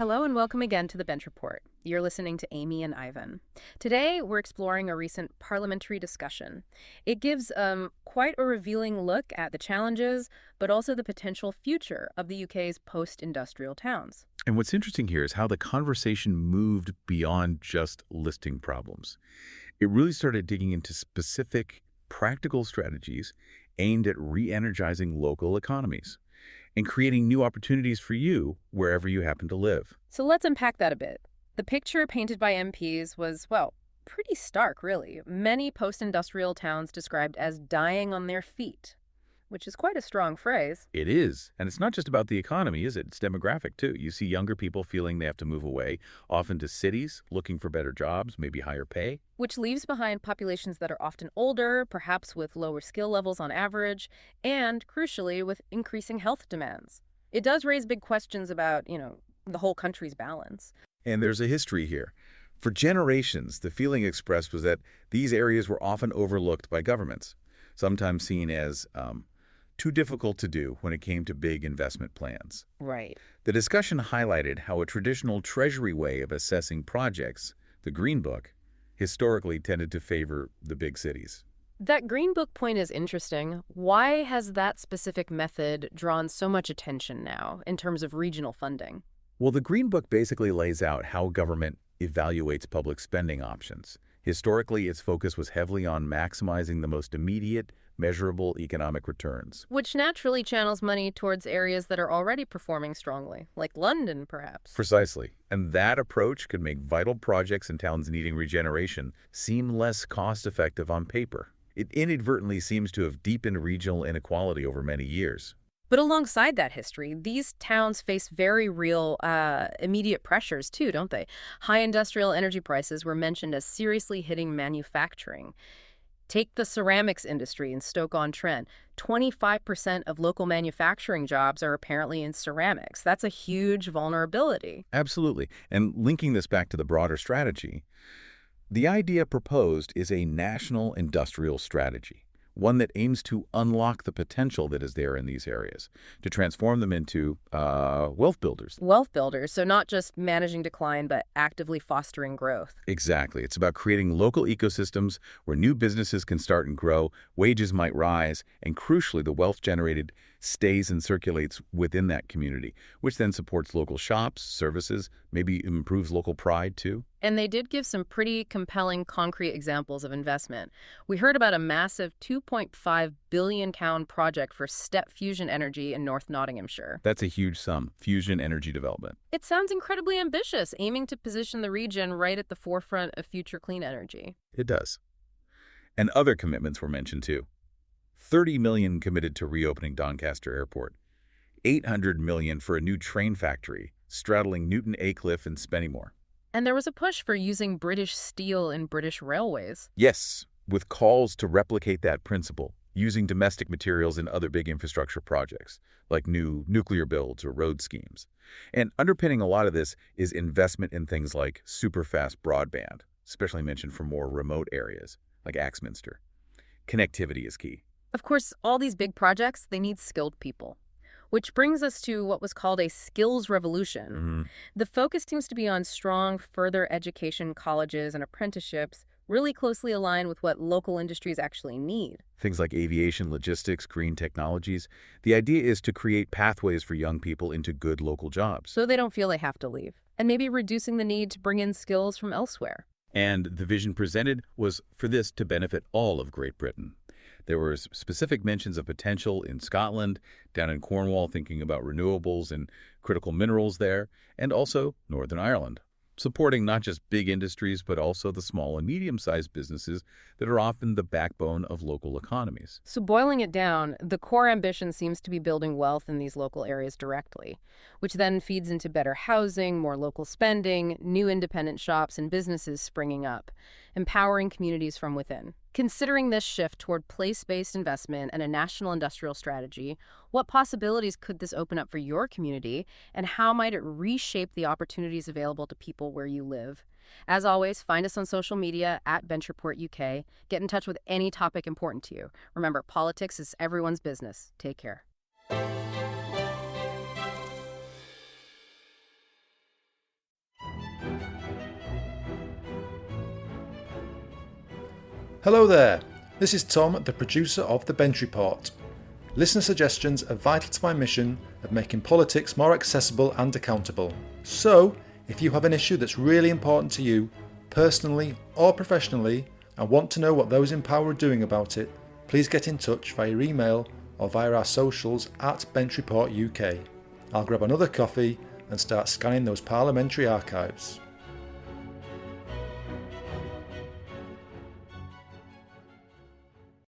Hello and welcome again to the Bench Report. You're listening to Amy and Ivan. Today, we're exploring a recent parliamentary discussion. It gives quite a revealing look at the challenges, but also the potential future of the UK's post-industrial towns. And what's interesting here is how the conversation moved beyond just listing problems. It really started digging into specific, practical strategies aimed at re-energizing local economies and creating new opportunities for you wherever you happen to live. So let's unpack that a bit. The picture painted by MPs was, well, pretty stark, really. Many post-industrial towns described as dying on their feet, which is quite a strong phrase. It is. And it's not just about the economy, is it? It's demographic, too. You see younger people feeling they have to move away, often to cities, looking for better jobs, maybe higher pay. Which leaves behind populations that are often older, perhaps with lower skill levels on average, and, crucially, with increasing health demands. It does raise big questions about, the whole country's balance. And there's a history here. For generations, the feeling expressed was that these areas were often overlooked by governments, sometimes seen as too difficult to do when it came to big investment plans. Right. The discussion highlighted how a traditional Treasury way of assessing projects, the Green Book, historically tended to favor the big cities. That Green Book point is interesting. Why has that specific method drawn so much attention now in terms of regional funding? Well, the Green Book basically lays out how government evaluates public spending options. Historically, its focus was heavily on maximizing the most immediate, measurable economic returns. Which naturally channels money towards areas that are already performing strongly, like London, perhaps. Precisely. And that approach could make vital projects in towns needing regeneration seem less cost-effective on paper. It inadvertently seems to have deepened regional inequality over many years. But alongside that history, these towns face very real immediate pressures too, don't they? High industrial energy prices were mentioned as seriously hitting manufacturing. Take the ceramics industry in Stoke-on-Trent. 25% of local manufacturing jobs are apparently in ceramics. That's a huge vulnerability. Absolutely. And linking this back to the broader strategy, the idea proposed is a national industrial strategy, one that aims to unlock the potential that is there in these areas, to transform them into wealth builders. Wealth builders, so not just managing decline, but actively fostering growth. Exactly. It's about creating local ecosystems where new businesses can start and grow, wages might rise, and crucially, the wealth generated stays and circulates within that community, which then supports local shops, services, maybe improves local pride too. And they did give some pretty compelling concrete examples of investment. We heard about a massive £2.5 billion project for step fusion energy in North Nottinghamshire. That's a huge sum, fusion energy development. It sounds incredibly ambitious, aiming to position the region right at the forefront of future clean energy. It does. And other commitments were mentioned too. 30 million committed to reopening Doncaster Airport, 800 million for a new train factory straddling Newton Aycliffe and Spennymoor. And there was a push for using British steel in British railways. Yes, with calls to replicate that principle, using domestic materials in other big infrastructure projects, like new nuclear builds or road schemes. And underpinning a lot of this is investment in things like super-fast broadband, especially mentioned for more remote areas, like Axminster. Connectivity is key. Of course, all these big projects, they need skilled people. Which brings us to what was called a skills revolution. The focus seems to be on strong further education colleges and apprenticeships, really closely aligned with what local industries actually need. Things like aviation, logistics, green technologies. The idea is to create pathways for young people into good local jobs. So they don't feel they have to leave. And maybe reducing the need to bring in skills from elsewhere. And the vision presented was for this to benefit all of Great Britain. There were specific mentions of potential in Scotland, down in Cornwall, thinking about renewables and critical minerals there, and also Northern Ireland, supporting not just big industries, but also the small and medium-sized businesses that are often the backbone of local economies. So boiling it down, the core ambition seems to be building wealth in these local areas directly, which then feeds into better housing, more local spending, new independent shops and businesses springing up, empowering communities from within. Considering this shift toward place-based investment and a national industrial strategy, what possibilities could this open up for your community, and how might it reshape the opportunities available to people where you live? As always, find us on social media at BenchReportUK. Get in touch with any topic important to you. Remember, politics is everyone's business. Take care. Hello there, this is Tom, the producer of The Bench Report. Listener suggestions are vital to my mission of making politics more accessible and accountable. So, if you have an issue that's really important to you, personally or professionally, and want to know what those in power are doing about it, please get in touch via email or via our socials at Bench Report UK. I'll grab another coffee and start scanning those parliamentary archives.